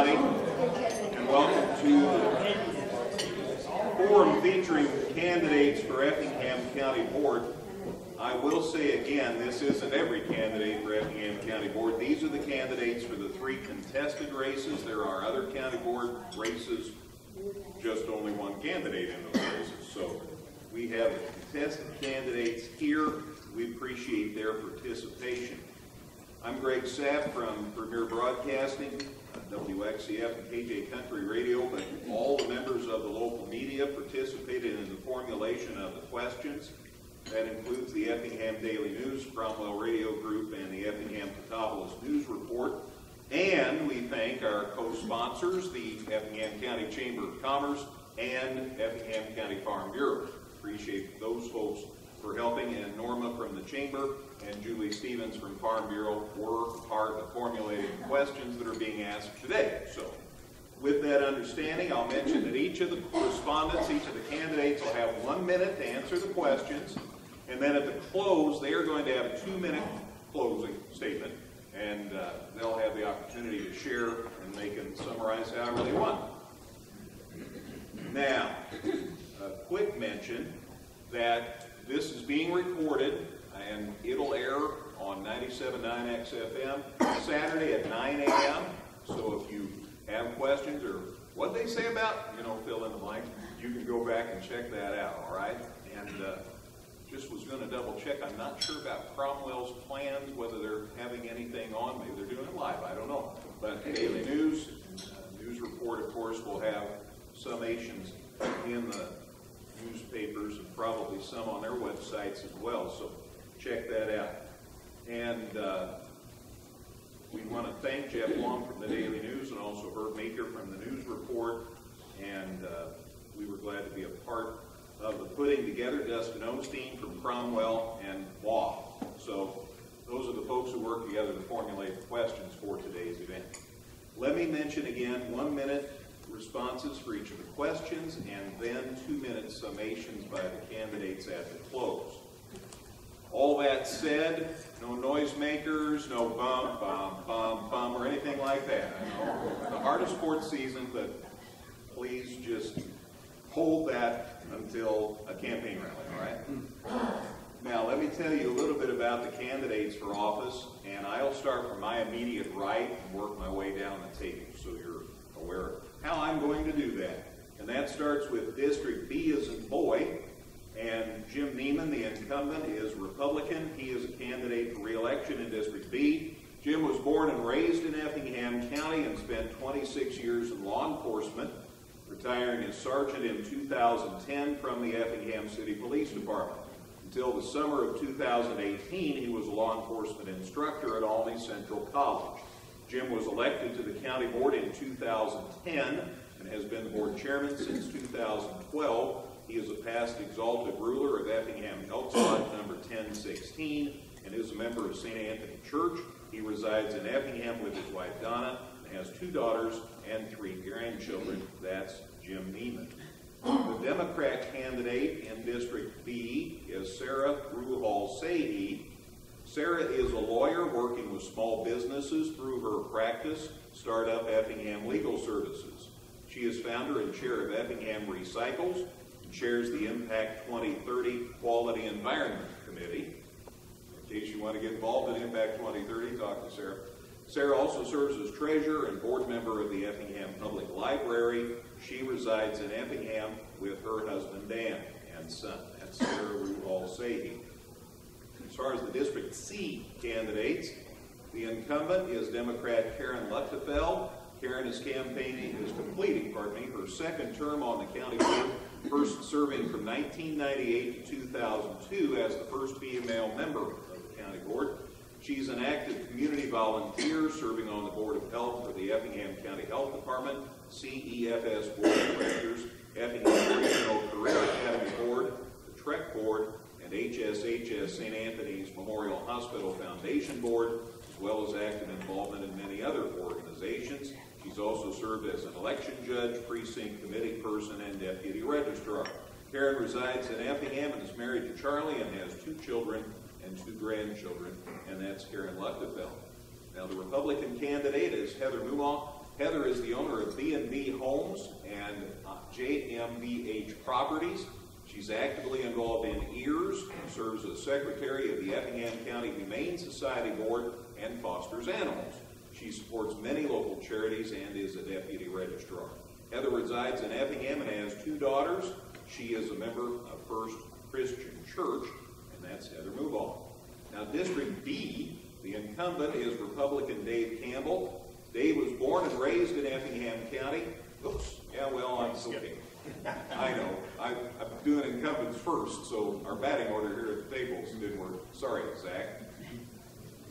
everybody, and welcome to the forum featuring candidates for Effingham County Board. I will say again, this isn't every candidate for Effingham County Board. These are the candidates for the 3 contested races. There are other county board races, just only one candidate in those races. So we have the contested candidates here. We appreciate their participation. I'm Greg Sapp from Premier Broadcasting, WXCF and KJ Country Radio, but all the members of the local media participated in the formulation of the questions. That includes the Effingham Daily News, Cromwell Radio Group, and the Effingham Petopolis News Report. And we thank our co-sponsors, the Effingham County Chamber of Commerce and Effingham County Farm Bureau. Appreciate those folks for helping, and Norma from the Chamber and Julie Stevens from Farm Bureau were part of formulating the questions that are being asked today. So with that understanding, I'll mention that each of the respondents, each of the candidates will have 1 minute to answer the questions, and then at the close, they are going to have a 2-minute closing statement, and they'll have the opportunity to share, and they can summarize however they want. Now, a quick mention that this is being recorded, and it'll air on 97.9 XFM Saturday at 9 a.m. So if you have questions or what they say about, fill in the blank, you can go back and check that out, all right? And just was going to double check. I'm not sure about Cromwell's plans, whether they're having anything on. Maybe they're doing it live. I don't know. But Daily News, News Report, of course, will have summations in the newspapers and probably some on their websites as well. So check that out. And we want to thank Jeff Long from the Daily News and also Herb Meeker from the News Report. And we were glad to be a part of the putting together. Dustin Osteen from Cromwell and Law. So those are the folks who work together to formulate the questions for today's event. Let me mention again, 1 minute responses for each of the questions, and then 2-minute summations by the candidates at the close. All that said, no noisemakers, no bum, bum, bum, bum, or anything like that. I know the heart of sports season, but please just hold that until a campaign rally, all right? Now, let me tell you a little bit about the candidates for office, and I'll start from my immediate right and work my way down the table so you're aware of how I'm going to do that. And that starts with District B as in boy, and Jim Niemann, the incumbent, is Republican. He is a candidate for re-election in District B. Jim was born and raised in Effingham County and spent 26 years in law enforcement, retiring as sergeant in 2010 from the Effingham City Police Department. Until the summer of 2018, he was a law enforcement instructor at Alney Central College. Jim was elected to the county board in 2010 and has been the board chairman since 2012. He is a past exalted ruler of Effingham Elks Lodge number 1016 and is a member of St. Anthony Church. He resides in Effingham with his wife Donna and has 2 daughters and 3 grandchildren. That's Jim Niemann. The Democrat candidate in District B is Sarah Ruholl-Sehy. Sarah is a lawyer working with small businesses through her practice, Startup Effingham Legal Services. She is founder and chair of Effingham Recycles and chairs the Impact 2030 Quality Environment Committee. In case you want to get involved in Impact 2030, talk to Sarah. Sarah also serves as treasurer and board member of the Effingham Public Library. She resides in Effingham with her husband Dan and son. That's Sarah Ruholl-Sehy. As far as the District C candidates, the incumbent is Democrat Karen Luchtefeld. Karen is completing her second term on the county board, first serving from 1998 to 2002 as the first female member of the county board. She's an active community volunteer serving on the Board of Health for the Effingham County Health Department, CEFS Board of Directors, Effingham Regional Career Academy Board, the TREC Board, and HSHS St. Anthony's Memorial Hospital Foundation Board, as well as active involvement in many other organizations. She's also served as an election judge, precinct committee person, and deputy registrar. Karen resides in Effingham and is married to Charlie and has 2 children and 2 grandchildren, and that's Karen Luchtefeld. Now, the Republican candidate is Heather Mumma. Heather is the owner of B&B Homes and JMBH Properties. She's actively involved in EARS, serves as secretary of the Effingham County Humane Society Board, and fosters animals. She supports many local charities and is a deputy registrar. Heather resides in Effingham and has 2 daughters. She is a member of First Christian Church, and that's Heather Mumma. Now, District B, the incumbent is Republican Dave Campbell. Dave was born and raised in Effingham County. Oops, yeah, well, I'm okay. I know. I'm doing incumbents first, so our batting order here at the tables didn't work. Sorry, Zach.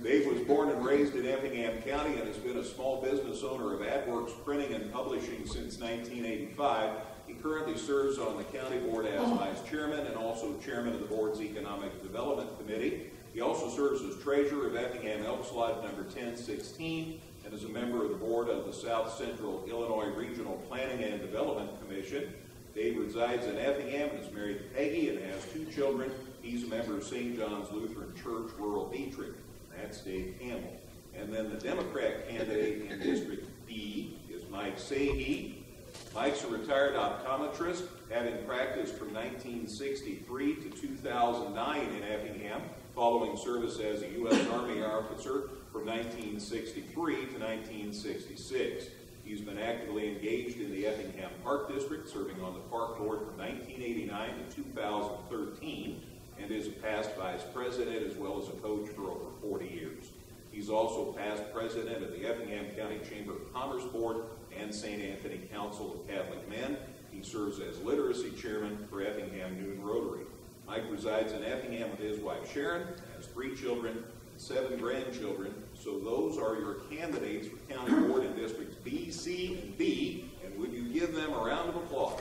Dave was born and raised in Effingham County and has been a small business owner of AdWorks Printing and Publishing since 1985. He currently serves on the county board as vice chairman and also chairman of the board's Economic Development Committee. He also serves as treasurer of Effingham Elks Lodge number 1016 and is a member of the board of the South Central Illinois Regional Planning and Development Commission. Dave resides in Effingham and is married to Peggy and has 2 children. He's a member of St. John's Lutheran Church, rural Dietrich. That's Dave Campbell. And then the Democrat candidate in District D is Mike Sehy. Mike's a retired optometrist, having practiced from 1963 to 2009 in Effingham, following service as a U.S. Army officer from 1963 to 1966. He's been actively engaged in the Effingham Park District, serving on the Park Board from 1989 to 2013, and is a past vice president as well as a coach for over 40 years. He's also past president of the Effingham County Chamber of Commerce Board and St. Anthony Council of Catholic Men. He serves as literacy chairman for Effingham Noon Rotary. Mike resides in Effingham with his wife Sharon, has 3 children and 7 grandchildren. So those are your candidates for county board in districts B, C, and D. And would you give them a round of applause?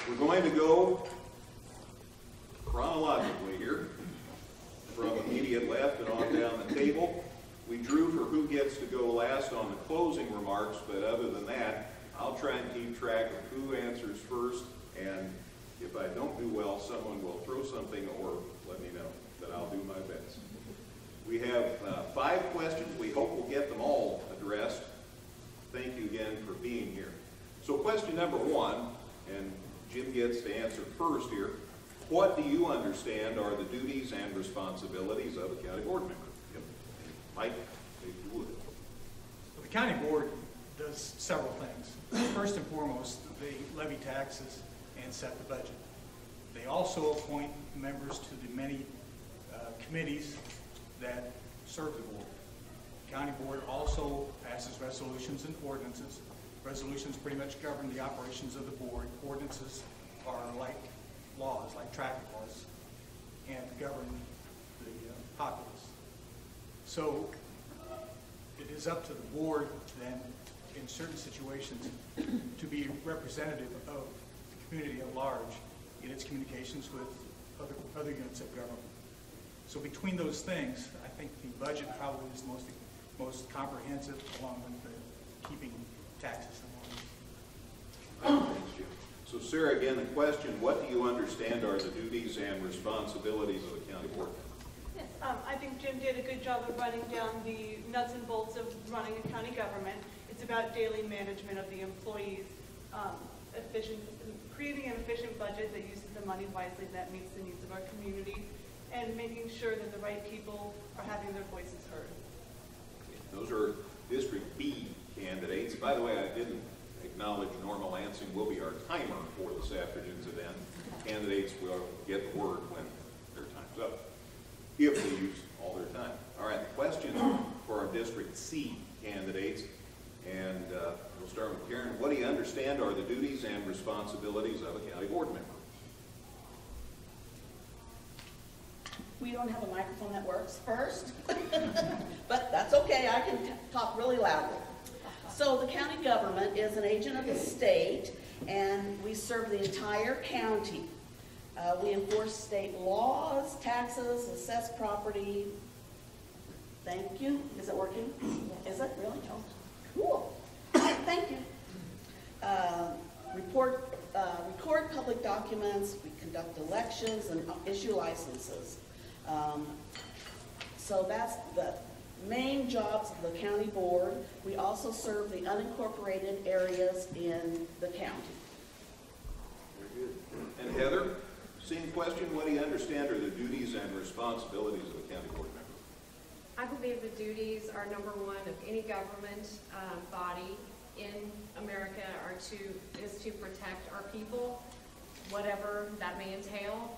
We're going to go chronologically here from immediate left and on down the table. We drew for who gets to go last on the closing remarks, but other than that, I'll try and keep track of who answers first, and if I don't do well, someone will throw something or let me know that I'll do my best. We have 5 questions. We hope we'll get them all addressed. Thank you again for being here. So question number 1, and Jim gets to answer first here. What do you understand are the duties and responsibilities of a county board member? Yep. Mike, if you would. Well, the county board does several things. First and foremost, they levy taxes and set the budget. They also appoint members to the many committees that serve the board. The county board also passes resolutions and ordinances. Resolutions pretty much govern the operations of the board. Ordinances are like laws, like traffic laws, and govern the populace. So it is up to the board then, in certain situations, to be representative of the community at large in its communications with other units of government. So between those things, I think the budget probably is the most comprehensive, along with the keeping taxes in line. Thanks, Jim. So Sarah, again, the question, what do you understand are the duties and responsibilities of a county board member? Yes, I think Jim did a good job of running down the nuts and bolts of running a county government. It's about daily management of the employees, creating an efficient budget that uses the money wisely, that meets the needs of our community, and making sure that the right people are having their voices heard. Those are District B candidates. By the way, I didn't acknowledge Norma Lansing will be our timer for this afternoon's event. Candidates will get the word when their time's up, if they use all their time. All right, questions for our District C candidates. And we'll start with Karen. What do you understand are the duties and responsibilities of a county board member? We don't have a microphone that works first, but that's okay. I can talk really loudly. So the county government is an agent of the state, and we serve the entire county. We enforce state laws, taxes, assess property. Thank you. Is it working? Is it really? Oh, cool. Thank you. Record public documents. We conduct elections and issue licenses. So that's the main jobs of the county board. We also serve the unincorporated areas in the county. Very good. And Heather, same question. What do you understand are the duties and responsibilities of a county board member? I believe the duties are number one of any government body in America is to protect our people, whatever that may entail.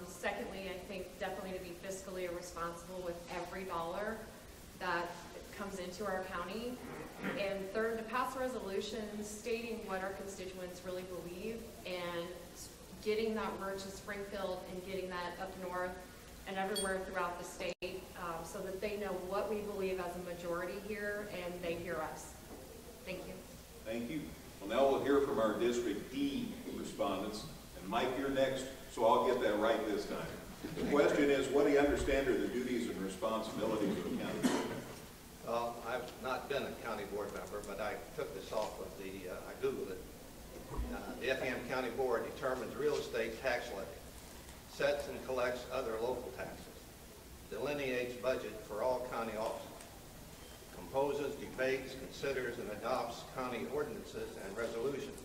Secondly, I think definitely to be fiscally responsible with every dollar that comes into our county. And third, to pass resolutions stating what our constituents really believe and getting that word to Springfield and getting that up north and everywhere throughout the state so that they know what we believe as a majority here and they hear us. Thank you. Thank you. Well, now we'll hear from our District D respondents. And Mike, you're next, so I'll get that right this time. The question is, what do you understand are the duties and responsibilities of a county board member? Well, I've not been a county board member, but I took this off of I Googled it. The Effingham County Board determines real estate tax levy, sets and collects other local taxes, delineates budget for all county offices, composes, debates, considers, and adopts county ordinances and resolutions,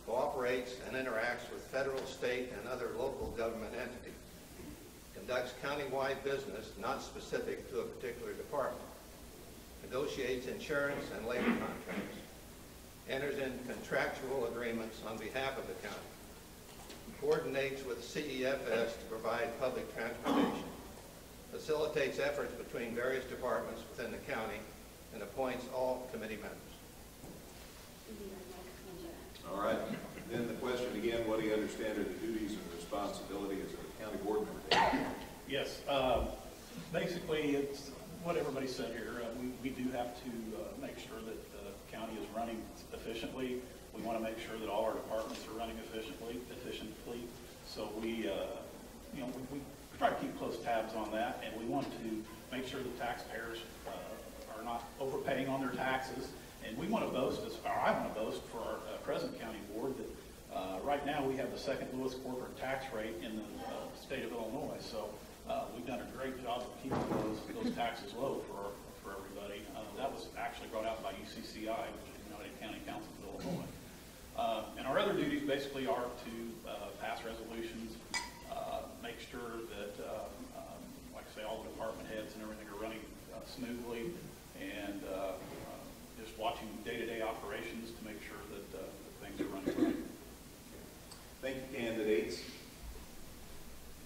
cooperates and interacts with federal, state, and other local government entities, conducts countywide business not specific to a particular department, negotiates insurance and labor contracts, enters in contractual agreements on behalf of the county, coordinates with CEFS to provide public transportation, facilitates efforts between various departments within the county, and appoints all committee members. All right. Then the question again, what do you understand are the duties and responsibilities of a county board member? Yes. Basically, it's what everybody said here. We do have to make sure that the county is running efficiently. We want to make sure that all our departments are running efficiently. So we try to keep close tabs on that, and we want to make sure the taxpayers are not overpaying on their taxes. And we want to boast, I want to boast for our present county board that right now we have the second lowest corporate tax rate in the state of Illinois. So we've done a great job of keeping those taxes low for everybody. That was actually brought out by UCCI, which is the United County Council of Illinois. And our other duties basically are to pass resolutions, make sure that, like I say, all the department heads and everything are running smoothly, and just watching day-to-day operations to make sure that things are running right. Thank you, candidates.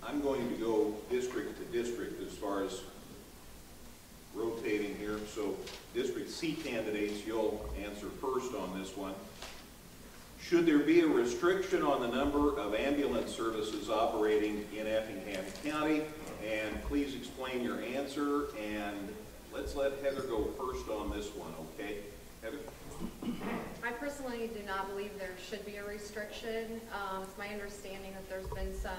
I'm going to go district to district as far as rotating here. So District C candidates, you'll answer first on this one. Should there be a restriction on the number of ambulance services operating in Effingham County? And please explain your answer, and let's let Heather go first on this one, okay? Heather? I personally do not believe there should be a restriction. It's my understanding that there's been some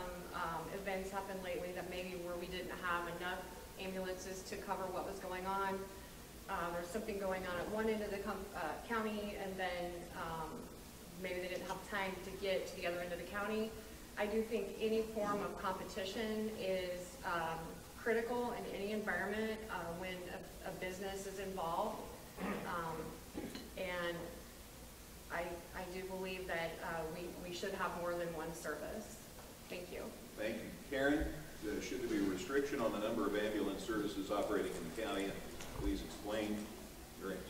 events happen lately that maybe where we didn't have enough ambulances to cover what was going on. There's something going on at one end of the county, and then maybe they didn't have time to get to the other end of the county. I do think any form of competition is critical in any environment when a business is involved. And I do believe that we should have more than one service. Thank you. Thank you. Karen, should there be a restriction on the number of ambulance services operating in the county? Please explain your answer.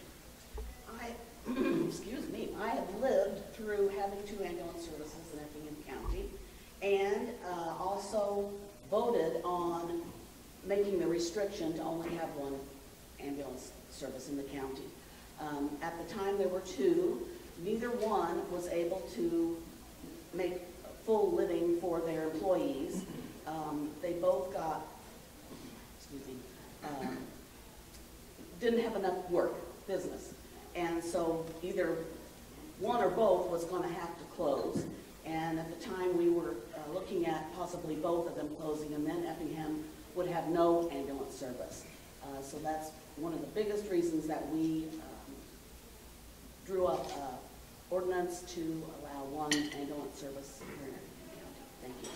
Excuse me, I have lived through having 2 ambulance services in Effingham County, and also voted on making the restriction to only have 1 ambulance service in the county. At the time there were 2. Neither one was able to make a full living for their employees. They both got, didn't have enough work, business. And so either one or both was going to have to close. And at the time we were looking at possibly both of them closing, and then Effingham would have no ambulance service. So that's one of the biggest reasons that we drew up an ordinance to allow 1 ambulance service here in Effingham County. Thank you.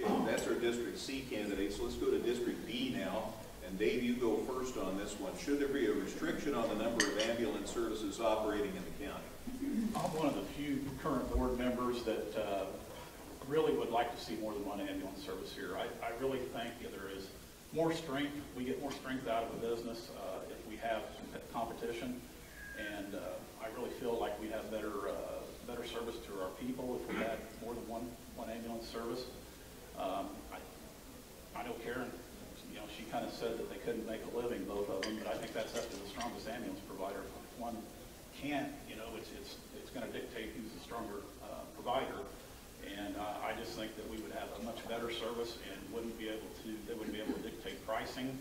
Okay, that's our District C candidate. So let's go to District D now. And And Dave, you go first on this one. Should there be a restriction on the number of ambulance services operating in the county? I'm one of the few current board members that really would like to see more than one ambulance service here. I really think there is more strength. We get more strength out of the business if we have some competition. And I really feel like we have better service to our people if we had more than one ambulance service. I know Karen, she kind of said that they couldn't make a living, both of them, but I think that's up to the strongest ambulance provider. If one can't, it's going to dictate who's the stronger provider. And I just think that we would have a much better service and they wouldn't be able to dictate pricing,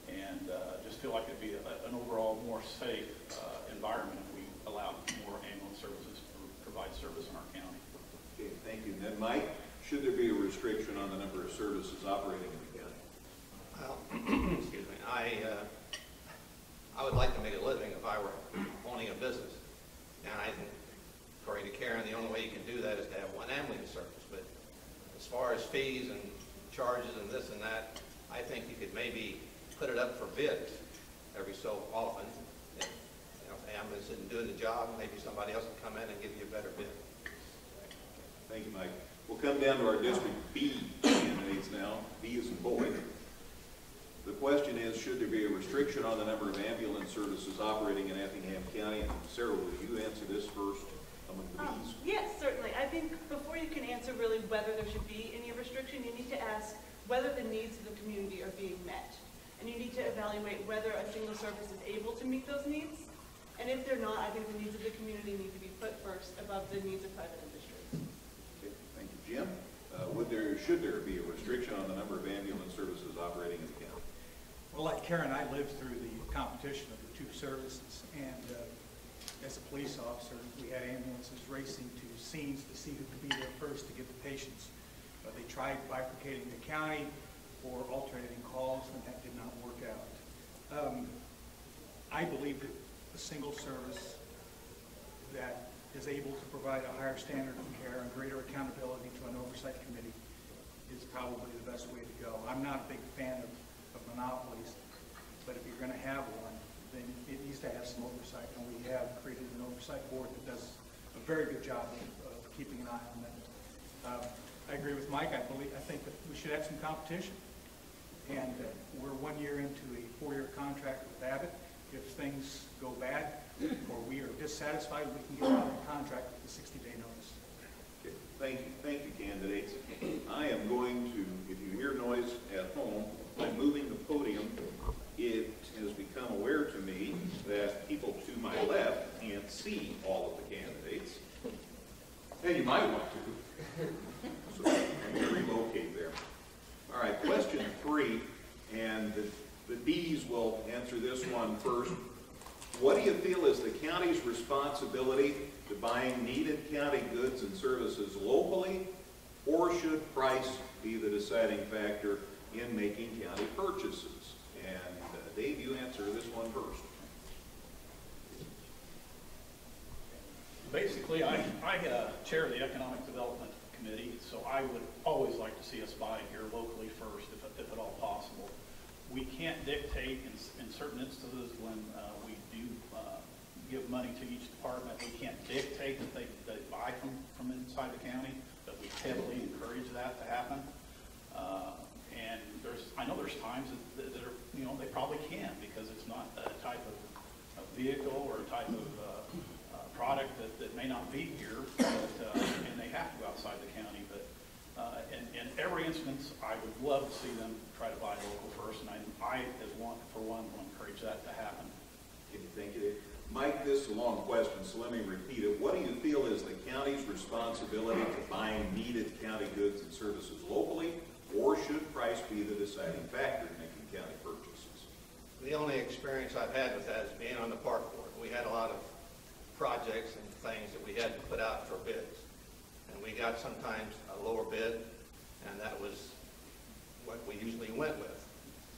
and just feel like it'd be an overall more safe environment if we allowed more ambulance services to provide service in our county. Okay, thank you. And then Mike, should there be a restriction on the number of services operating in the county? Well, excuse me, I would like to make a living if I were owning a business. And I think, according to Karen, the only way you can do that is to have one ambulance service. But as far as fees and charges and this and that, I think you could maybe put it up for bids every so often. If the ambulance isn't doing the job, maybe somebody else can come in and give you a better bid. Thank you, Mike. We'll come down to our District B candidates now. B is in boy. The question is, should there be a restriction on the number of ambulance services operating in Effingham County? And Sarah, will you answer this first among the Bs? Yes, certainly. I think before you can answer really whether there should be any restriction, you need to ask whether the needs of the community are being met. And you need to evaluate whether a single service is able to meet those needs. And if they're not, I think the needs of the community need to be put first above the needs of private industry. Okay, thank you, Jim. Should there be a restriction on the number of ambulance services operating in the county? Well, like Karen, I lived through the competition of the two services, and as a police officer, we had ambulances racing to scenes to see who could be there first to get the patients. They tried bifurcating the county or alternating calls, and that did not work out. I believe that a single service that is able to provide a higher standard of care and greater accountability to an oversight committee is probably the best way to go. I'm not a big fan of monopolies, but if you're going to have one, then it needs to have some oversight, and we have created an oversight board that does a very good job of keeping an eye on that. I agree with Mike. I think that we should have some competition, and we're 1 year into a 4-year contract with Abbott. If things go bad or we are dissatisfied, we can get out of the contract with a 60-day notice. Okay, thank you, candidates. I am going to, if you hear noise at home, by moving the podium, it has become aware to me that people to my left can't see all of the candidates. And you might want to. So I'm going to relocate there. All right, question 3, and the D's will answer this one first. What do you feel is the county's responsibility to buying needed county goods and services locally, or should price be the deciding factor in making county purchases? And Dave, you answer this one first. Basically, I chair the Economic Development Committee, so I would always like to see us buy here locally first, if at all possible. We can't dictate in certain instances when we do give money to each department. We can't dictate that they buy from inside the county, but we heavily encourage that to happen. And I know there's times that are, they probably can't, because it's not a type of vehicle or a type of product that may not be here, and they have to go outside the county. But in every instance, I would love to see them try to buy local first, and I as one for one, will encourage that to happen. Okay, thank you, Dave. Mike, this is a long question, so let me repeat it. What do you feel is the county's responsibility to buying needed county goods and services locally, or should price be the deciding factor in making county purchases? The only experience I've had with that is being on the park board. We had a lot of projects and things that we had to put out for bids. And we got sometimes a lower bid, and that was what we usually went with.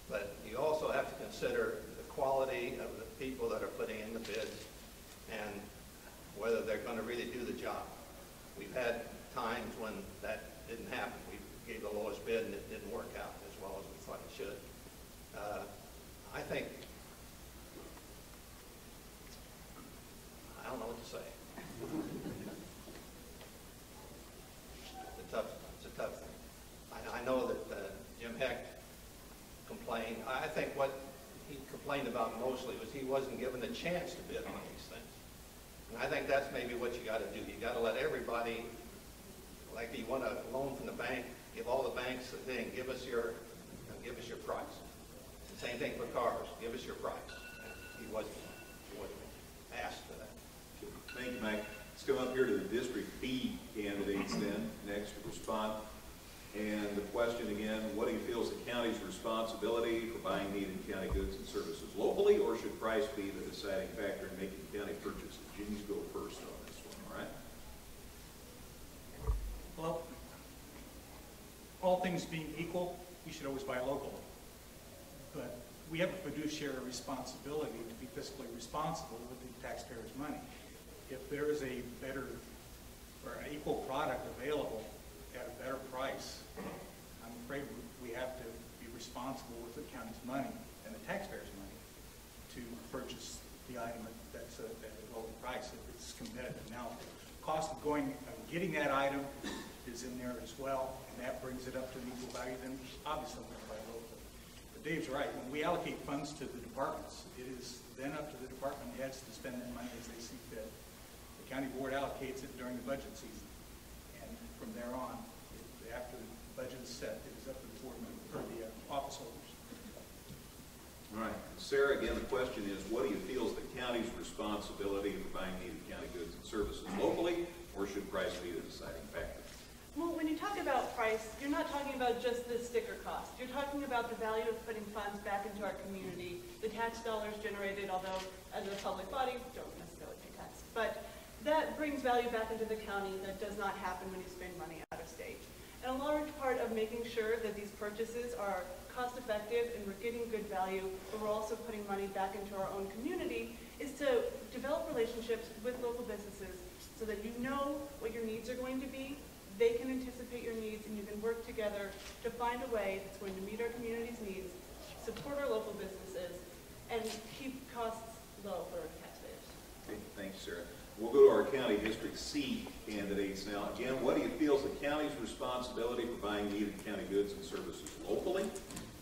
But you also have to consider the quality of the people that are putting in the bids and whether they're going to really do the job. We've had times when that didn't happen. We gave the lowest bid and it didn't work out as well as we thought it should. think, I don't know what to say. It's a tough thing. I know that Jim Hecht complained. I think what he complained about mostly was he wasn't given a chance to bid on these things. And I think that's maybe what you got to do. You got to let everybody, like you want a loan from the bank, give all the banks the thing, give us your price. The same thing for cars, give us your price. He wasn't asked for that. Thank you, Mike. Let's come up here to the District B candidates then, next to respond. And the question again, what do you feel is the county's responsibility for buying needed county goods and services locally, or should price be the deciding factor in making county purchases? Jim, you go first on this one, all right? Well, all things being equal, we should always buy locally. But we have a fiduciary responsibility to be fiscally responsible with the taxpayers' money. If there is a better or an equal product available at a better price, I'm afraid we have to be responsible with the county's money and the taxpayers' money to purchase the item that's at a lower price if it's competitive. Now, the cost of getting that item is in there as well, and that brings it up to an equal value, then obviously we're going to buy locally. But Dave's right. When we allocate funds to the departments, it is then up to the department heads to spend that money as they see fit. The county board allocates it during the budget season, and from there on, after the budget is set, it is up to the board member, or the office holders. All right. Sarah, again, the question is, what do you feel is the county's responsibility for buying needed county goods and services locally, or should price be the deciding factor? Well, when you talk about price, you're not talking about just the sticker cost. You're talking about the value of putting funds back into our community, the tax dollars generated, although as a public body, we don't necessarily pay tax. But that brings value back into the county that does not happen when you spend money out of state. And a large part of making sure that these purchases are cost effective and we're getting good value, but we're also putting money back into our own community, is to develop relationships with local businesses so that you know what your needs are going to be, they can anticipate your needs, and you can work together to find a way that's going to meet our community's needs, support our local businesses, and keep costs low for our taxpayers. Okay, thanks, Sarah. We'll go to our County District C candidates now. Again, what do you feel is the county's responsibility for buying needed county goods and services locally,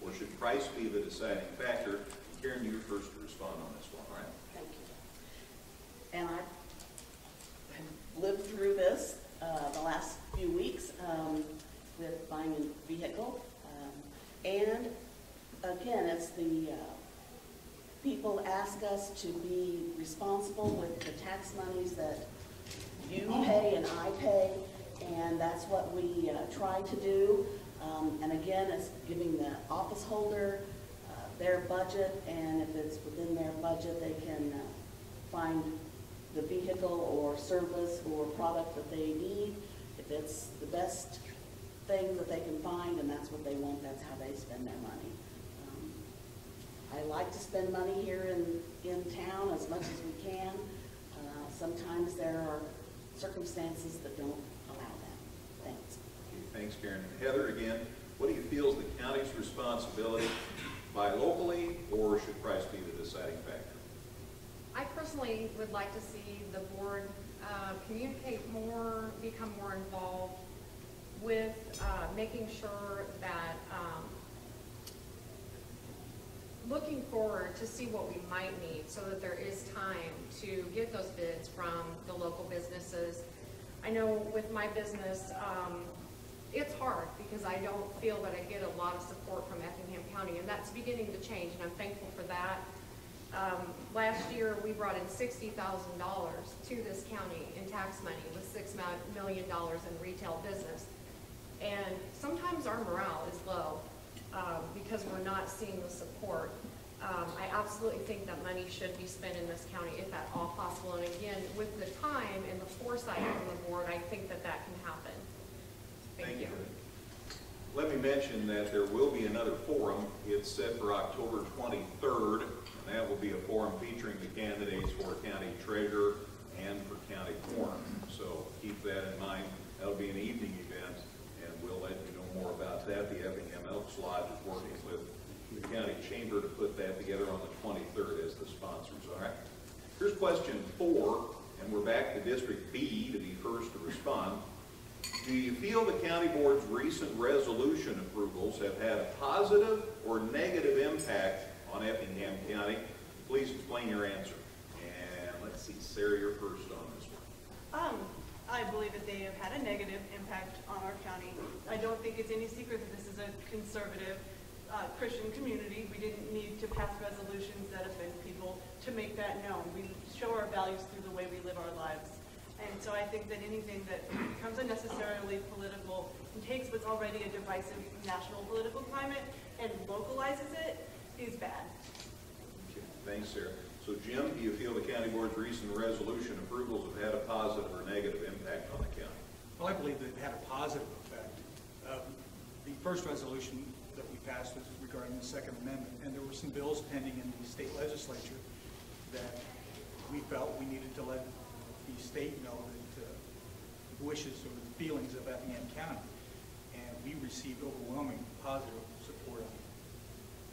or should price be the deciding factor? Karen, you're first to respond on this one, all right? Thank you. And I've lived through this the last few weeks with buying a vehicle. And again, it's the people ask us to be responsible with the tax monies that you pay and I pay, and that's what we try to do. And again, it's giving the office holder their budget, and if it's within their budget, they can find the vehicle or service or product that they need. If it's the best thing that they can find and that's what they want, that's how they spend their money. I like to spend money here in town as much as we can. Sometimes there are circumstances that don't allow that. Thanks. Thanks, Karen. Heather, again, what do you feel is the county's responsibility to buy locally, or should price be the deciding factor? I personally would like to see the board communicate more, become more involved with making sure that looking forward to see what we might need so that there is time to get those bids from the local businesses. I know with my business, it's hard because I don't feel that I get a lot of support from Effingham County, and that's beginning to change, and I'm thankful for that. Last year, we brought in $60,000 to this county in tax money with $6 million in retail business. And sometimes our morale is low because we're not seeing the support. I absolutely think that money should be spent in this county if at all possible. And again, with the time and the foresight from the board, I think that that can happen. Thank you. Let me mention that there will be another forum. It's set for October 23rd, and that will be a forum featuring the candidates for county treasurer and for county forum. So keep that in mind. That'll be an evening event, and we'll let you know more about that. The Effingham Elks Lodge is working with the county chamber to put that together on the 23rd as the sponsors, all right? Here's question 4, and we're back to District B to be first to respond. Do you feel the county board's recent resolution approvals have had a positive or negative impact on Effingham County? Please explain your answer. And let's see, Sarah, you're first on this one. I believe that they have had a negative impact on our county. I don't think it's any secret that this is a conservative Christian community. We didn't need to pass resolutions that offend people to make that known. We show our values through the way we live our lives. And so I think that anything that becomes unnecessarily political and takes what's already a divisive national political climate and localizes it is bad. Okay, thanks, Sarah. So, Jim, do you feel the county board's recent resolution approvals have had a positive or negative impact on the county? Well, I believe they've had a positive effect. The first resolution that we passed was regarding the Second Amendment, and there were some bills pending in the state legislature that we felt we needed to let the state know that the wishes or the feelings of Effingham County, and we received overwhelming positive support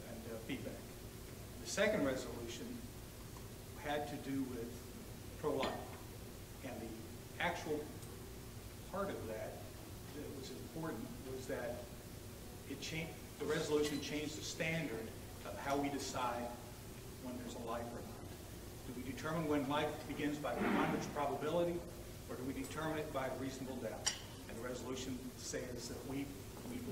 and feedback. The second resolution had to do with pro-life, and the actual part of that was important was that it changed. The resolution changed the standard of how we decide when there's a life or not. Do we determine when life begins by preponderance probability, or do we determine it by reasonable doubt? And the resolution says that we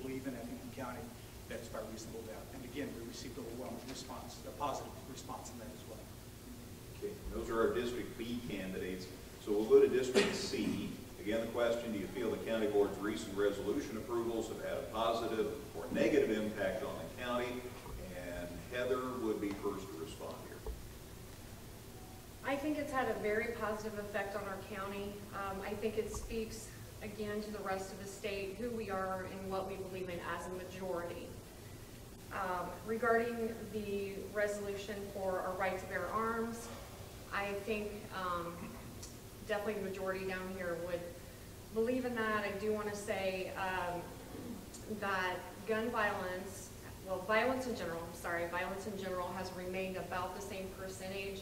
believe in Effingham County that it's by reasonable doubt. And again, we received overwhelming response, a positive response in that as well. Okay, those are our District B candidates. So we'll go to District C. Again, the question, do you feel the county board's recent resolution approvals have had a positive or negative impact on the county? And Heather would be first to respond here. I think it's had a very positive effect on our county. I think it speaks again to the rest of the state, who we are and what we believe in as a majority. Regarding the resolution for our right to bear arms, I think definitely the majority down here would believe in that. I do want to say that gun violence, well, violence in general has remained about the same percentage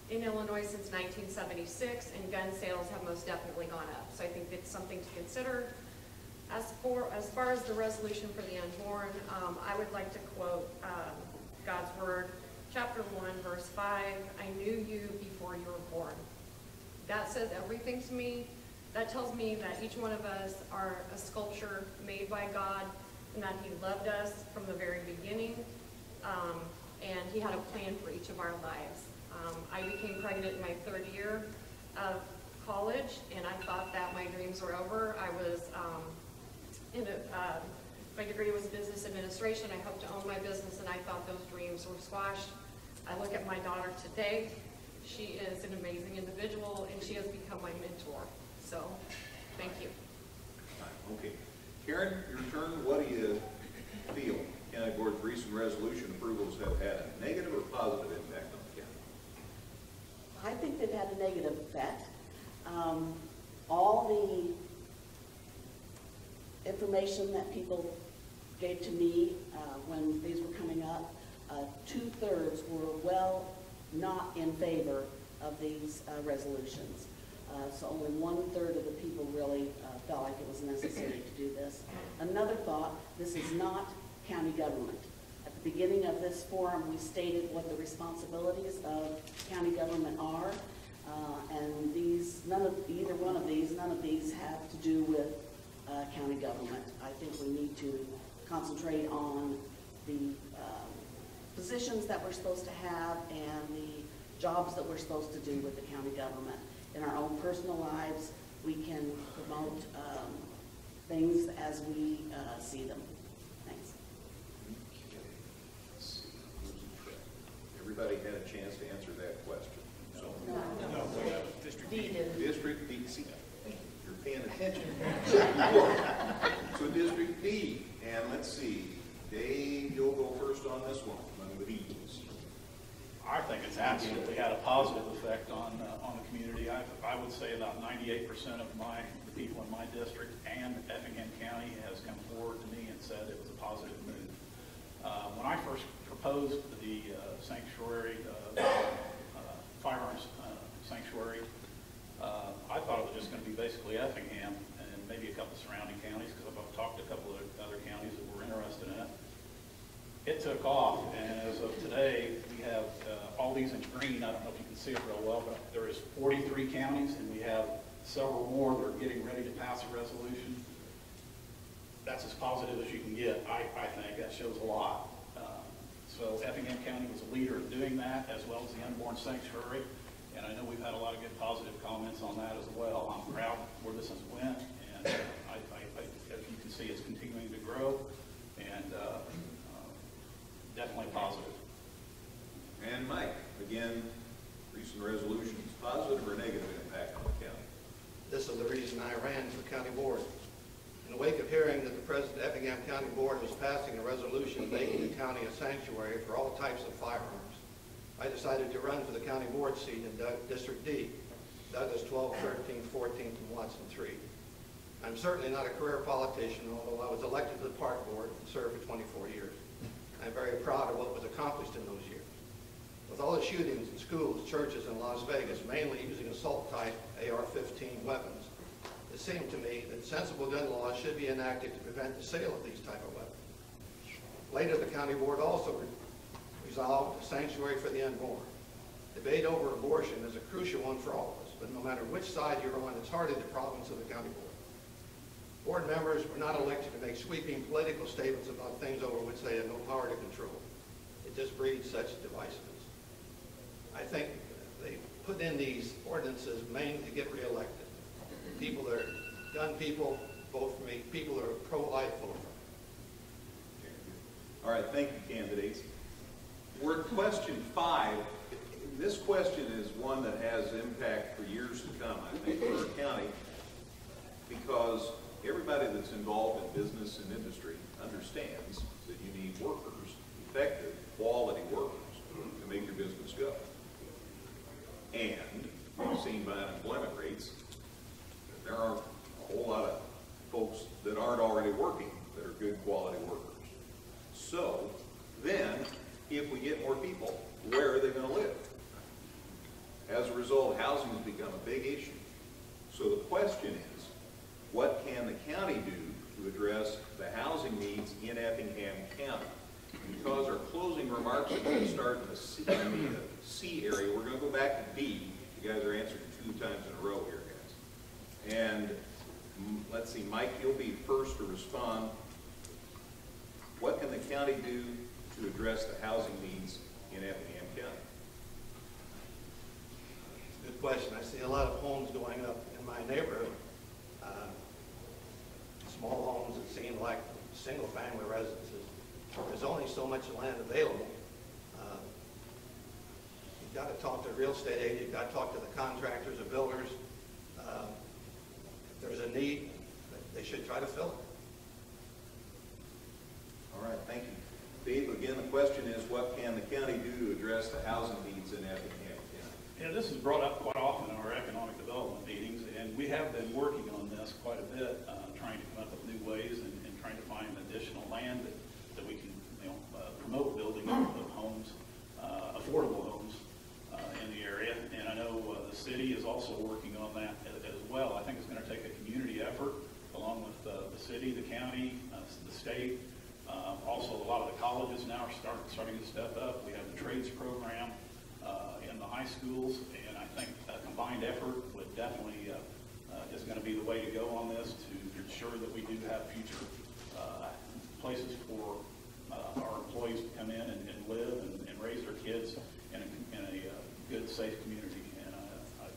in Illinois since 1976, and gun sales have most definitely gone up. So I think it's something to consider. As far as the resolution for the unborn, I would like to quote God's word, chapter 1, verse 5, I knew you before you were born. That says everything to me. That tells me that each one of us are a sculpture made by God, and that he loved us from the very beginning, and he had a plan for each of our lives. I became pregnant in my 3rd year of college, and I thought that my dreams were over. I was my degree was business administration. I hoped to own my business, and I thought those dreams were squashed. I look at my daughter today. She is an amazing individual, and she has become my mentor. So, thank you. Okay. Karen, your turn. What do you feel county board's recent resolution approvals have had a negative or positive impact on the county? I think they've had a negative effect. All the information that people gave to me when these were coming up, 2/3 were not in favor of these resolutions. So only 1/3 of the people really felt like it was necessary to do this. Another thought, this is not county government. At the beginning of this forum, we stated what the responsibilities of county government are, and none of these have to do with county government. I think we need to concentrate on the positions that we're supposed to have and the jobs that we're supposed to do with the county government. In our own personal lives, we can promote things as we see them. Thanks. Okay. Let's see. Everybody had a chance to answer that question. So, No, District D. District D. See, you're paying attention. So District D, and let's see. Dave, you'll go first on this one. Among the D's. I think it's absolutely had a positive effect on the community. I would say about 98% of the people in my district and Effingham County has come forward to me and said it was a positive move. When I first opposed the sanctuary, firearms sanctuary. I thought it was just going to be basically Effingham and maybe a couple surrounding counties, because I've talked to a couple of other counties that were interested in it. It took off, and as of today, we have all these in green. I don't know if you can see it real well, but there is 43 counties, and we have several more that are getting ready to pass a resolution. That's as positive as you can get, I think. That shows a lot. So Effingham County was a leader in doing that, as well as the Unborn Sanctuary. And I know we've had a lot of good positive comments on that as well. I'm proud where this has went, and as you can see, it's continuing to grow, and definitely positive. And Mike, again, recent resolutions, positive or negative impact on the county? This is the reason I ran for county board. In the wake of hearing that the President of the Effingham County Board was passing a resolution making the county a sanctuary for all types of firearms, I decided to run for the county board seat in District D, Douglas 12, 13, 14, and Watson 3. I'm certainly not a career politician, although I was elected to the park board and served for 24 years. I'm very proud of what was accomplished in those years. With all the shootings in schools, churches, and Las Vegas, mainly using assault-type AR-15 weapons, it seemed to me that sensible gun laws should be enacted to prevent the sale of these type of weapons. Later, the county board also resolved a sanctuary for the unborn. Debate over abortion is a crucial one for all of us, but no matter which side you're on, it's hardly the province of the county board. Board members were not elected to make sweeping political statements about things over which they have no power to control. It just breeds such divisiveness. I think they put in these ordinances mainly to get reelected. People that are gun people vote for me. People that are pro-life vote for me. All right, thank you, candidates. We're at question 5. This question is one that has impact for years to come, I think, for our county, because everybody that's involved in business and industry understands that you need workers, effective, quality workers, to make your business go. And we've seen by unemployment rates that there are a whole lot of folks that aren't already working that are good quality workers. So then, if we get more people, where are they going to live? As a result, housing has become a big issue. So the question is, what can the county do to address the housing needs in Effingham County? Because our closing remarks are going to start in the C area, we're going to go back to B. You guys are answering 2 times in a row here, guys. And let's see, Mike, you'll be first to respond. What can the county do to address the housing needs in Effingham County? Good question. I see a lot of homes going up in my neighborhood. Small homes that seem like single-family residences. There's only so much land available. You've got to talk to a real estate agent. You've got to talk to the contractors or builders. If there's a need, they should try to fill it. All right, thank you. Dave, again, the question is, what can the county do to address the housing needs in Effingham County? Yeah, this is brought up quite often in our economic development meetings, and we have been working on this quite a bit, trying to come up with new ways and trying to find additional land that we can, promote building of homes, affordable homes in the area. And I know the city is also working on that as well. I think it's going to take a community effort along with the city, the county, the state. Also, a lot of the colleges now are starting to step up. We have the trades program in the high schools, and I think a combined effort would definitely is going to be the way to go on this to ensure that we do have future places for our employees to come in and live and raise their kids in a good, safe community. And I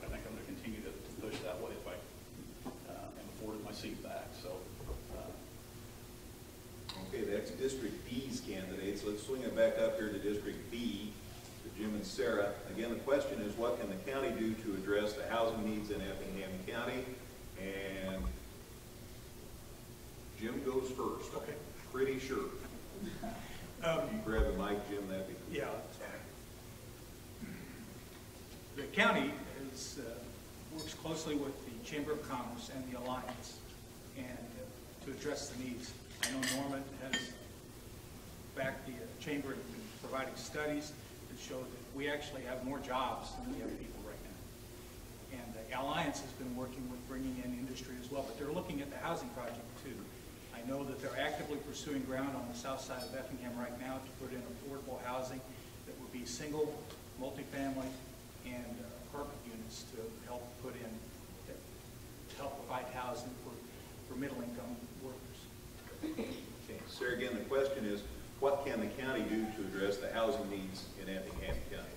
think I'm going to continue to push that way if I am afforded my seat back. So. Okay, that's District B's candidates. Let's swing it back up here to District B, to Jim and Sarah. Again, the question is, what can the county do to address the housing needs in Effingham County? And Jim goes first. Okay. Pretty sure. If you grab the mic, Jim, that'd be cool. Yeah. The county works closely with the Chamber of Commerce and the Alliance and to address the needs. I know Norman has fact, the Chamber has been providing studies that show that we actually have more jobs than we have people right now. And the Alliance has been working with bringing in industry as well, but they're looking at the housing project too. I know that they're actively pursuing ground on the south side of Effingham right now to put in affordable housing that would be single, multifamily, and apartment units to help put in, to help provide housing for middle-income workers. Okay, Sarah, again, the question is, what can the county do to address the housing needs in Effingham County?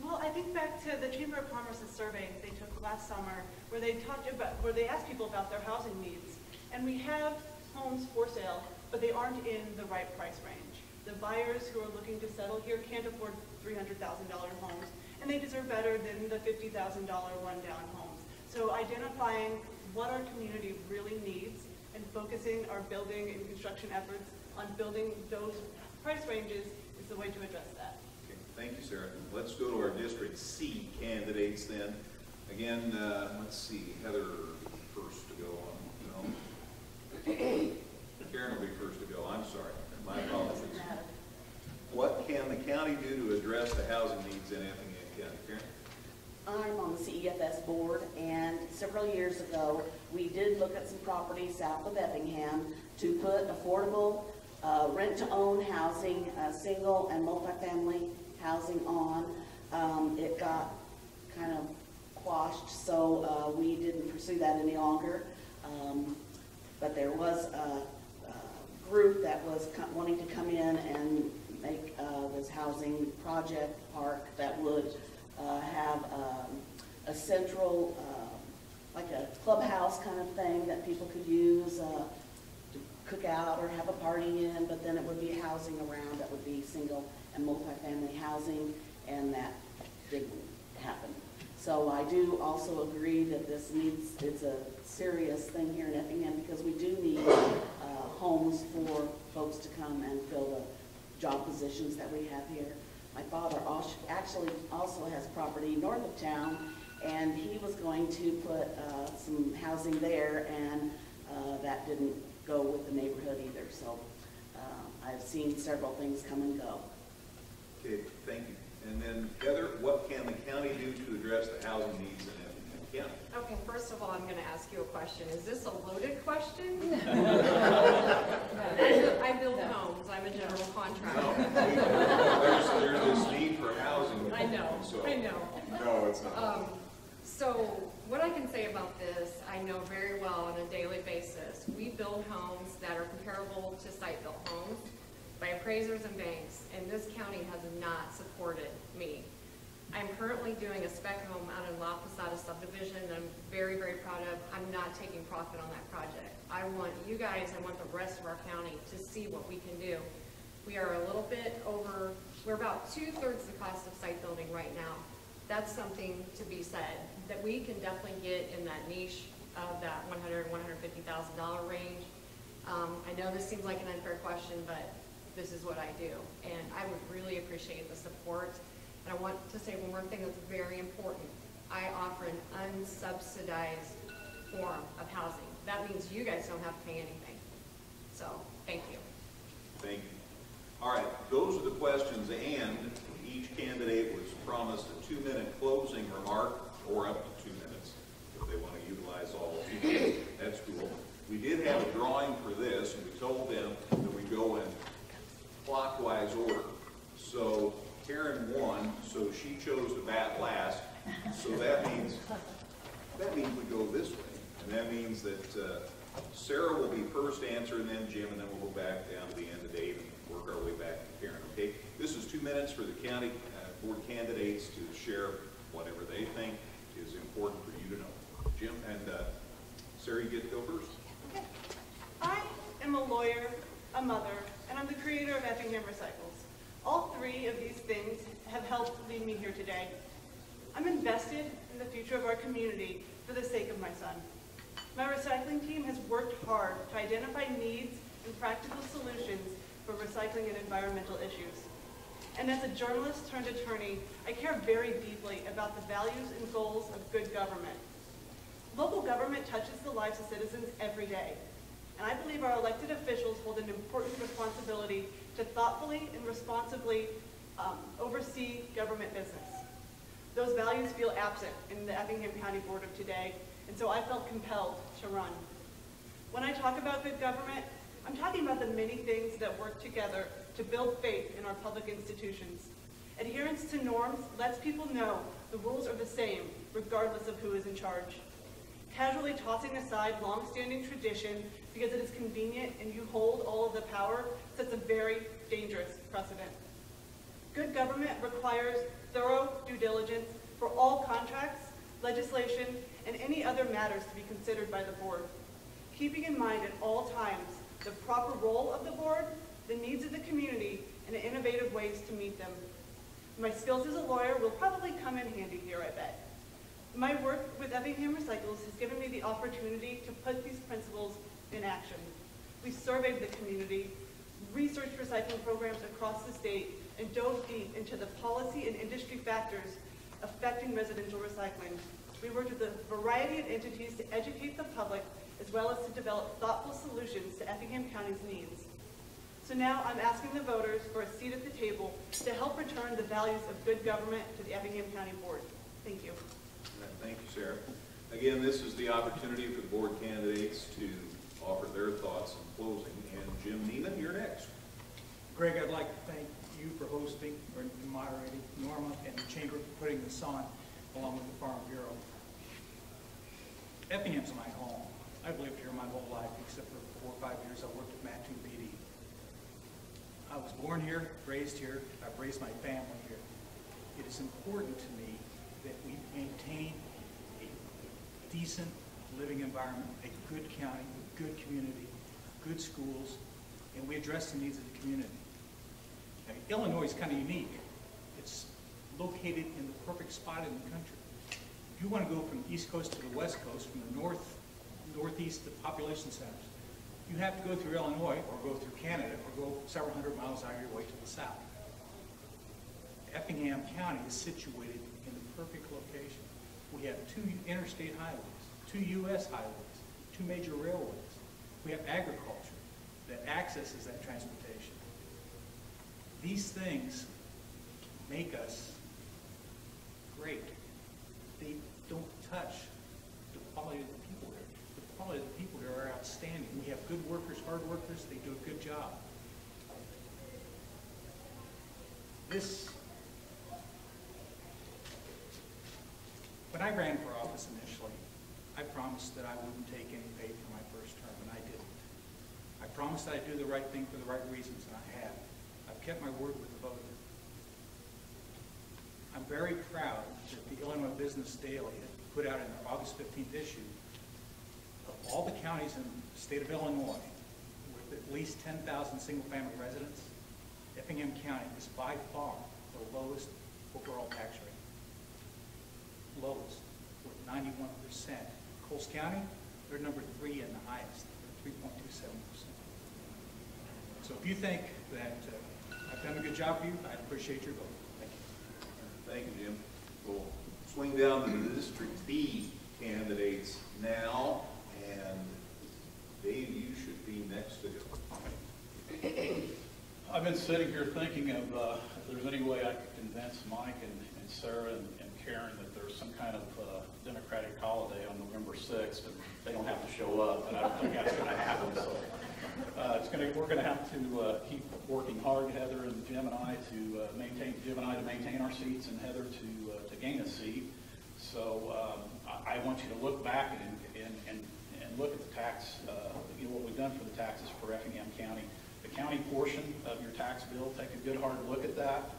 Well, I think back to the Chamber of Commerce's survey they took last summer, where they asked people about their housing needs. And we have homes for sale, but they aren't in the right price range. The buyers who are looking to settle here can't afford $300,000 homes, and they deserve better than the $50,000 one-down homes. So identifying what our community really needs and focusing our building and construction efforts on building those price ranges is the way to address that. Okay, thank you, Sarah. Let's go to our District C candidates then. Again, let's see, Heather first to go on. No. Karen will be first to go. I'm sorry. My apologies. What can the county do to address the housing needs in Effingham County? Karen? I'm on the CEFS board, and several years ago, we did look at some properties south of Effingham to put affordable rent-to-own housing, single and multifamily housing on. It got kind of quashed, so we didn't pursue that any longer. But there was a group that was wanting to come in and make this housing project park that would have a central, like a clubhouse kind of thing that people could use to cook out or have a party in, but then it would be housing around that would be single and multifamily housing, and that didn't happen. So I do also agree that it's a serious thing here in Effingham, because we do need homes for folks to come and fill the job positions that we have here. My father actually also has property north of town, and he was going to put some housing there, and that didn't go with the neighborhood either. So I've seen several things come and go. Okay, thank you. And then Heather, what can the county do to address the housing needs in Effingham County? Okay, first of all, I'm going to ask you a question. Is this a loaded question? I build homes. I'm a general contractor. No, there's this need for housing. I know. So, I know. No, it's not. So what I can say about this, I know very well on a daily basis. We build homes that are comparable to site-built homes by appraisers and banks, and this county has not supported me. I'm currently doing a spec home out in La Posada subdivision that I'm very, very proud of. I'm not taking profit on that project. I want you guys, I want the rest of our county to see what we can do. We are a little bit over, we're about 2/3 the cost of site building right now. That's something to be said, that we can definitely get in that niche of that $100,000, $150,000 range. I know this seems like an unfair question, but this is what I do, and I would really appreciate the support. And I want to say one more thing that's very important. I offer an unsubsidized form of housing. That means you guys don't have to pay anything. So, thank you. Thank you. All right, those are the questions, and each candidate was promised a 2-minute closing remark, or up to 2 minutes, if they want to utilize all 2 minutes. That's cool. We did have a drawing for this, and we told them that we go in clockwise order. So Karen won, so she chose to bat last. So that means we go this way, and that means that Sarah will be first answer, and then Jim, and then we'll go back down to the end of Dave and work our way back to Karen. Okay, this is 2 minutes for the county board candidates to share whatever they think is important for you to know. Jim and Sarah, you get to go first. Okay. I am a lawyer, a mother, and I'm the creator of Effingham Recycles. All three of these things have helped lead me here today. I'm invested in the future of our community for the sake of my son. My recycling team has worked hard to identify needs and practical solutions for recycling and environmental issues. And as a journalist turned attorney, I care very deeply about the values and goals of good government. Local government touches the lives of citizens every day, and I believe our elected officials hold an important responsibility to thoughtfully and responsibly oversee government business. Those values feel absent in the Effingham County Board of today, and so I felt compelled to run. When I talk about good government, I'm talking about the many things that work together to build faith in our public institutions. Adherence to norms lets people know the rules are the same, regardless of who is in charge. Casually tossing aside long-standing tradition because it is convenient and you hold all of the power sets a very dangerous precedent. Good government requires thorough due diligence for all contracts, legislation, and any other matters to be considered by the board, keeping in mind at all times the proper role of the board, the needs of the community, and innovative ways to meet them. My skills as a lawyer will probably come in handy here, I bet. My work with Effingham Recycles has given me the opportunity to put these principles in action. We surveyed the community, researched recycling programs across the state, and dove deep into the policy and industry factors affecting residential recycling. We worked with a variety of entities to educate the public, as well as to develop thoughtful solutions to Effingham County's needs. So now I'm asking the voters for a seat at the table to help return the values of good government to the Effingham County Board. Thank you. Thank you, Sarah. Again, this is the opportunity for the board candidates to offer their thoughts in closing. And Jim Niemann, you're next. Greg, I'd like to thank you for hosting or moderating, Norma and the Chamber for putting this on, along with the Farm Bureau. Effingham's my home. I've lived here my whole life, except for 4 or 5 years I worked at Macon PD. I was born here, raised here. I've raised my family here. It is important to me that we maintain a decent living environment, a good county, a good community, good schools, and we address the needs of the community. Now, Illinois is kind of unique. It's located in the perfect spot in the country. If you want to go from the East Coast to the West Coast, from the northeast to population centers, you have to go through Illinois or go through Canada or go several hundred miles out of your way to the south. Effingham County is situated in the perfect location. We have 2 interstate highways, 2 U.S. highways, 2 major railways. We have agriculture that accesses that transportation. These things make us great. They don't touch the quality of the people here. The quality of the people here are outstanding. We have good workers, hard workers. They do a good job. When I ran for office initially, I promised that I wouldn't take any pay for my first term, and I didn't. I promised that I'd do the right thing for the right reasons, and I have. I've kept my word with the voter. I'm very proud that the Illinois Business Daily had put out in their August 15th issue of all the counties in the state of Illinois with at least 10,000 single-family residents. Effingham County is by far the lowest overall tax rate. Lowest, with 91%. Coles County, they're number 3 in the highest, 3.27%. So if you think that I've done a good job for you, I appreciate your vote. Thank you. Thank you, Jim. We'll swing down to the District B candidates now, and Dave, you should be next to go. I've been sitting here thinking of if there's any way I could convince Mike and Sarah and Karen that there's some kind of Democratic holiday on November 6th, and they don't have to show up, and I don't think that's going to happen. So we're going to have to keep working hard, Heather and Jim and I, to maintain our seats, and Heather to gain a seat. So I want you to look back and look at the tax, what we've done for the taxes for Effingham County. The county portion of your tax bill, take a good hard look at that.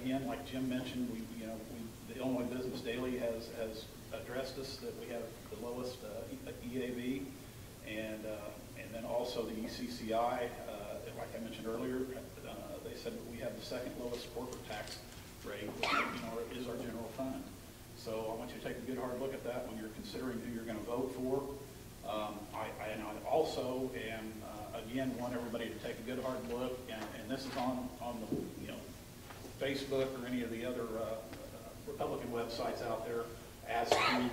Again, like Jim mentioned, the Illinois Business Daily has addressed us that we have the lowest EAV, and then also the ECCI, like I mentioned earlier, they said that we have the 2nd lowest corporate tax rate, which is our general fund. So I want you to take a good hard look at that when you're considering who you're going to vote for. I also am again want everybody to take a good hard look, and this is on the Facebook or any of the other Republican websites out there as to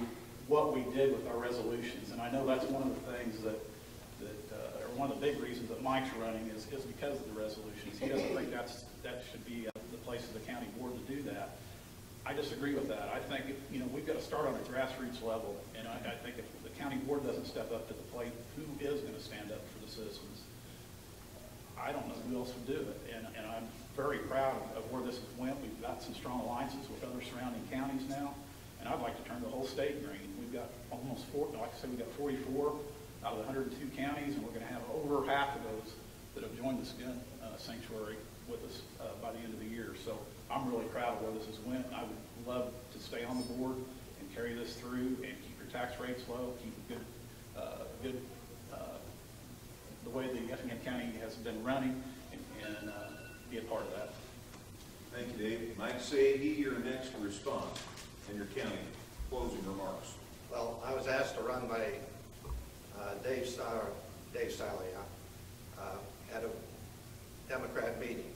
what we did with our resolutions. And I know that's one of the things that one of the big reasons that Mike's running is because of the resolutions. He doesn't think that should be the place of the county board to do that. I disagree with that. I think, we've got to start on a grassroots level, and I think if the county board doesn't step up to the plate, who is going to stand up for the citizens? I don't know who else would do it, and I'm very proud of where this has went. We've got some strong alliances with other surrounding counties now, and I'd like to turn the whole state green. We've got almost like I said, we've got 44 out of the 102 counties, and we're going to have over half of those that have joined this gun sanctuary with us by the end of the year. So I'm really proud of where this has went, and I would love to stay on the board and carry this through and keep your tax rates low, keep a good the way the Effingham County has been running, and be a part of that. Thank you, Dave. Mike Sehy, you're next to respond in your county closing remarks. Well, I was asked to run by Dave Sehy at a Democrat meeting,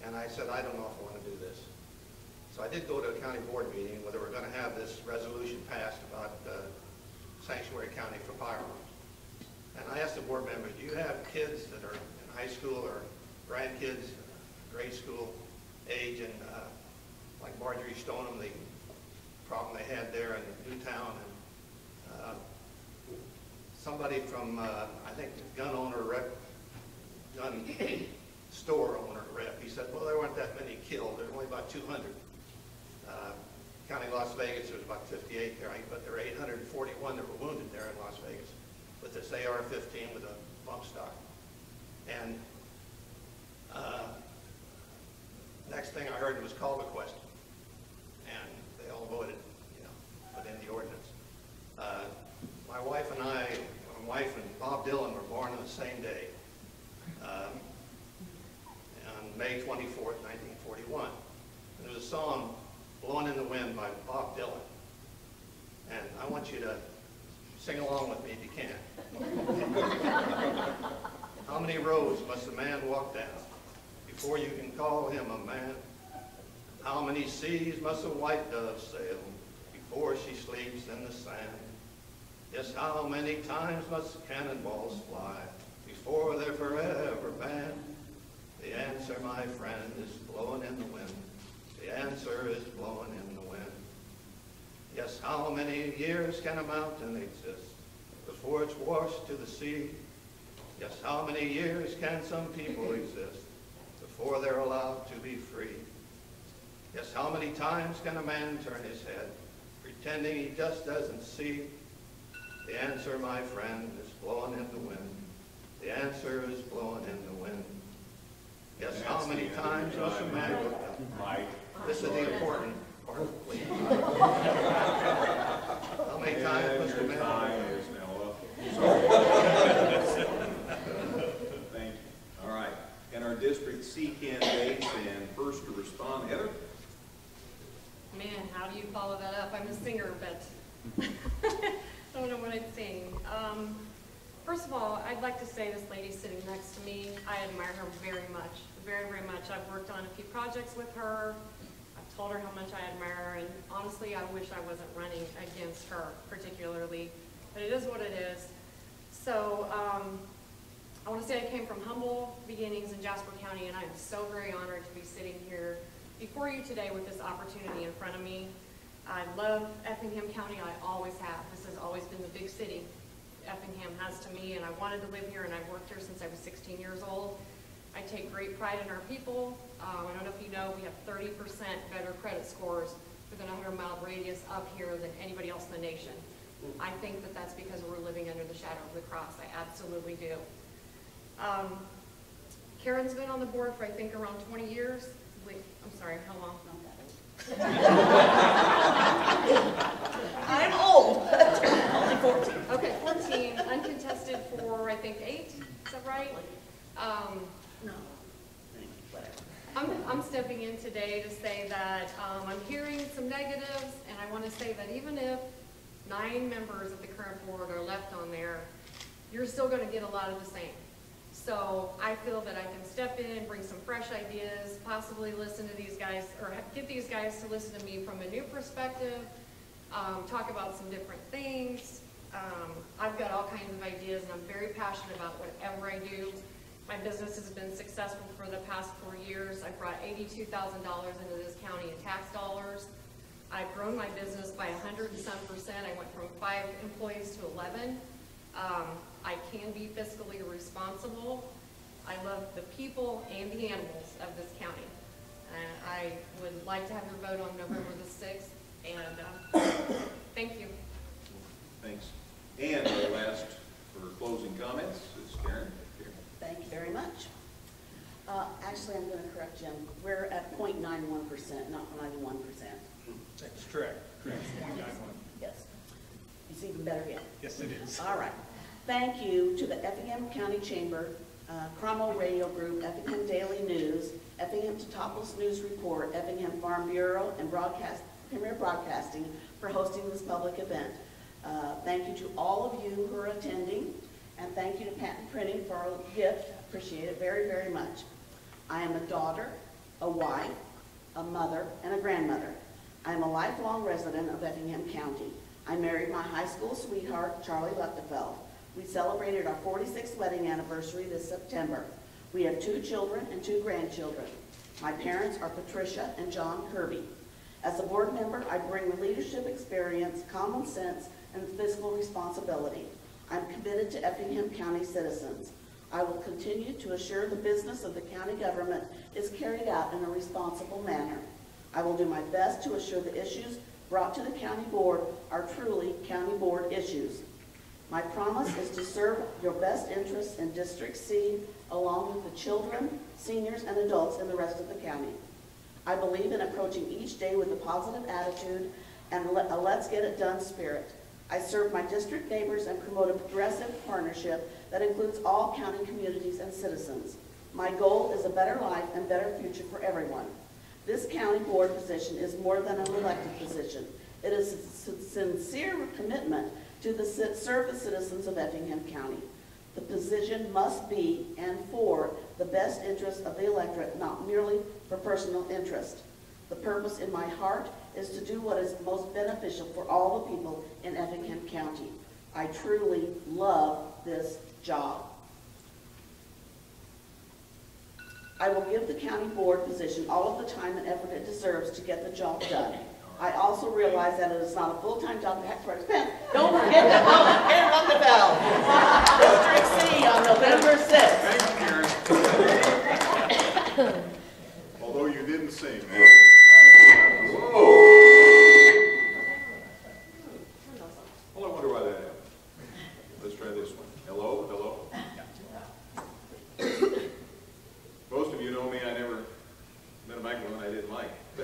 and I said, I don't know if I want to do this. So I did go to a county board meeting where they were going to have this resolution passed about sanctuary county for firearms. And I asked the board members, do you have kids that are in high school or grandkids, grade school age, and like Marjorie Stoneham, the problem they had there in Newtown, and somebody from, I think, the gun owner rep, gun store owner rep, he said, well, there weren't that many killed. There were only about 200. County Las Vegas, there was about 58 there, but there were 841 that were wounded there in Las Vegas with this AR-15 with a bump stock. And next thing I heard was call to question, and they all voted, put in the ordinance. My wife and Bob Dylan were born on the same day, on May 24th, 1941. And there was a song, Blowing in the Wind by Bob Dylan. And I want you to sing along with me if you can. How many roads must a man walk down before you can call him a man? How many seas must a white dove sail before she sleeps in the sand? Yes, how many times must cannonballs fly before they're forever banned? The answer, my friend, is blowing in the wind. The answer is blowing in the wind. Yes, how many years can a mountain exist before it's washed to the sea? Yes, how many years can some people exist before they're allowed to be free? Yes, how many times can a man turn his head, pretending he just doesn't see? The answer, my friend, is blowing in the wind. The answer is blowing in the wind. Yes, how many times must a man look up? Mike. This is the important part, please. How many times must a Your man time look is now up. Sorry. Thank you. All right. And our District C candidates, and first to respond, Heather. Man, how do you follow that up? I'm a singer, but I don't know what I'd sing. First of all, I'd like to say this lady sitting next to me, I admire her very much, very, very much. I've worked on a few projects with her. I've told her how much I admire her, and honestly, I wish I wasn't running against her particularly, but it is what it is. So I want to say I came from humble beginnings in Jasper County, and I am so very honored to be sitting here before you today with this opportunity in front of me. I love Effingham County, I always have. This has always been the big city Effingham has to me, and I wanted to live here, and I've worked here since I was 16 years old. I take great pride in our people. I don't know if you know, we have 30% better credit scores within a 100-mile radius up here than anybody else in the nation. I think that that's because we're living under the shadow of the cross. I absolutely do. Karen's been on the board for, I think, around 20 years. Wait, I'm sorry, how long? I'm old. Only 14. Okay, 14, uncontested for, I think, 8, is that right? No. Whatever. I'm stepping in today to say that I'm hearing some negatives, and I want to say that even if 9 members of the current board are left on there, you're still going to get a lot of the same. So I feel that I can step in, bring some fresh ideas, possibly listen to these guys, or get these guys to listen to me from a new perspective, talk about some different things, I've got all kinds of ideas, and I'm very passionate about whatever I do. My business has been successful for the past 4 years. I've brought $82,000 into this county in tax dollars. I've grown my business by 100 and some percent. I went from 5 employees to 11. I can be fiscally responsible. I love the people and the animals of this county. I would like to have your vote on November the 6th, and thank you. Thanks. And our last for closing comments is Karen. Thank you very much. Actually, I'm going to correct Jim. We're at 0.91%, not 91%. That's correct. Correct. Yes. It's even better yet. Yes, it is. All right. Thank you to the Effingham County Chamber, Cromwell Radio Group, Effingham Daily News, Effingham Totopolis News Report, Effingham Farm Bureau, and Premier Broadcasting for hosting this public event. Thank you to all of you who are attending, and thank you to Patent Printing for our gift. Appreciate it very, very much. I am a daughter, a wife, a mother, and a grandmother. I am a lifelong resident of Effingham County. I married my high school sweetheart, Charlie Luchtefeld. We celebrated our 46th wedding anniversary this September. We have 2 children and 2 grandchildren. My parents are Patricia and John Kirby. As a board member, I bring leadership experience, common sense, and fiscal responsibility. I'm committed to Effingham County citizens. I will continue to assure the business of the county government is carried out in a responsible manner. I will do my best to assure the issues brought to the county board are truly county board issues. My promise is to serve your best interests in District C, along with the children, seniors, and adults in the rest of the county. I believe in approaching each day with a positive attitude and a let's get it done spirit. I serve my district neighbors and promote a progressive partnership that includes all county communities and citizens. My goal is a better life and better future for everyone. This county board position is more than an elected position. It is a sincere commitment to serve the citizens of Effingham County. The position must be and for the best interest of the electorate, not merely for personal interest. The purpose in my heart is to do what is most beneficial for all the people in Effingham County. I truly love this job. I will give the county board position all of the time and effort it deserves to get the job done. I also realize that it is not a full-time job to have for expense. Don't forget to vote Karen Luchtefeld, District C on November 6th. Thanks, Karen. Although you didn't sing. Whoa. Well, I wonder why that happened. Let's try this one. Hello, hello. Most of you know me. I never met a microphone I didn't like. I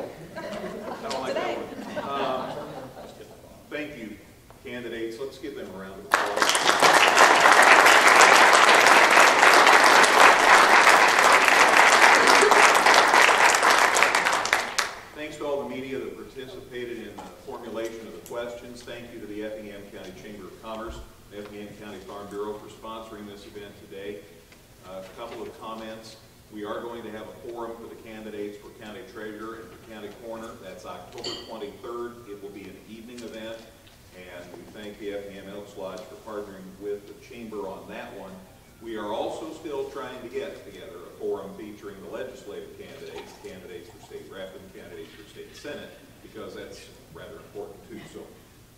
don't like that one. Thank you, candidates. Let's give them a round of applause. Thanks to all the media that participated in the formulation of the questions. Thank you to the Effingham County Chamber of Commerce, the Effingham County Farm Bureau for sponsoring this event today. A couple of comments. We are going to have a forum for the candidates for county treasurer and for county coroner. That's October 23rd. It will be an evening event, and we thank the Effingham Elks Lodge for partnering with the chamber on that one. We are also still trying to get together a forum featuring the legislative candidates, candidates for state rep and candidates for state senate, because that's rather important too. So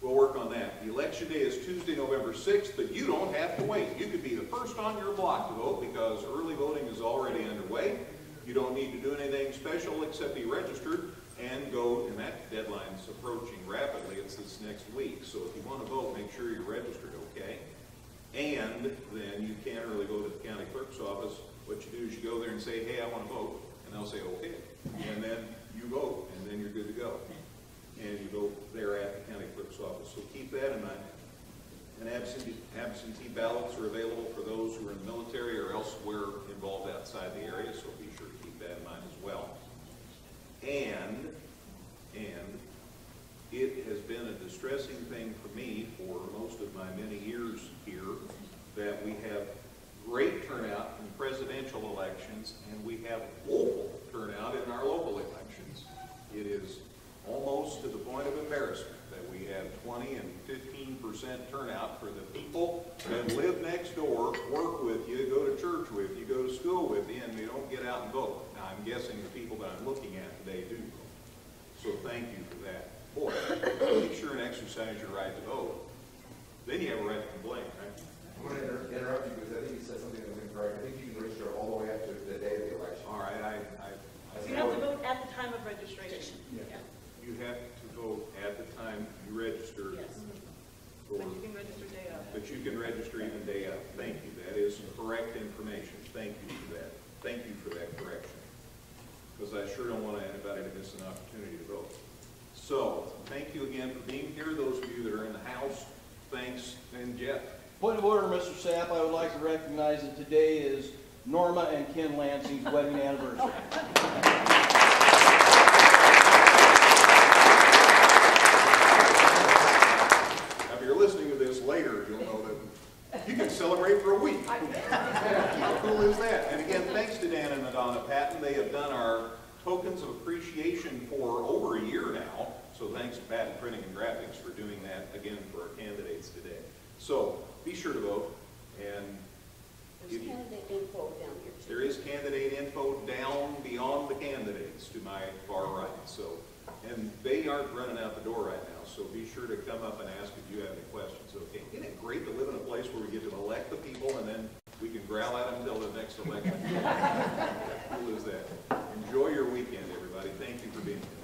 we'll work on that. The election day is Tuesday, November 6th, but you don't have to wait. You could be the first on your block to vote because early voting is already underway. You don't need to do anything special except be registered and go, and that deadline's approaching rapidly. It's this next week. So if you want to vote, make sure you're registered, okay? And then you can't really go to the county clerk's office. What you do is you go there and say, hey, I want to vote. And they'll say, okay. And then you vote, and then you're good to go. And you go there at the county clerk's office. So keep that in mind. And absentee ballots are available for those who are in the military or elsewhere involved outside the area, so be sure to keep that in mind as well. And it has been a distressing thing for me for most of my many years here that we have great turnout in presidential elections and we have woeful turnout in our local elections. It is almost to the point of embarrassment that we have 20 and 15% turnout for I'm guessing the people that I'm looking at today do vote. So thank you for that. Boy, make sure and exercise your right to vote. Then you have a right to complain, right? I'm going to interrupt you because I think you said something that was incorrect. I think you can register all the way up to the day of the election. All right, So you have to vote at the time of registration. Yeah. you have to vote at the time you register. Yes. for- But you can register day of. But you can register even day of. Thank you. That is correct information. Thank you for that. Thank you for that correction. Because I sure don't want anybody to miss an opportunity to vote. So, thank you again for being here. Those of you that are in the House, thanks. And Jeff. Point of order, Mr. Sapp. I would like to recognize that today is Norma and Ken Lansing's wedding anniversary. Now, if you're listening to this later, you'll know that you can celebrate for a week. How cool is that? And again, thanks to Dan and Madonna Patton. They have done our tokens of appreciation for over a year now. So thanks to Patton Printing and Graphics for doing that again for our candidates today. So be sure to vote. And There's candidate info down here too. there is candidate info down beyond the candidates to my far right. So, and they aren't running out the door right now. So be sure to come up and ask if you have any questions. Okay, isn't it great to live in a place where we get to elect the people and then we can growl at them until the next election? Cool is that. Enjoy your weekend, everybody. Thank you for being here.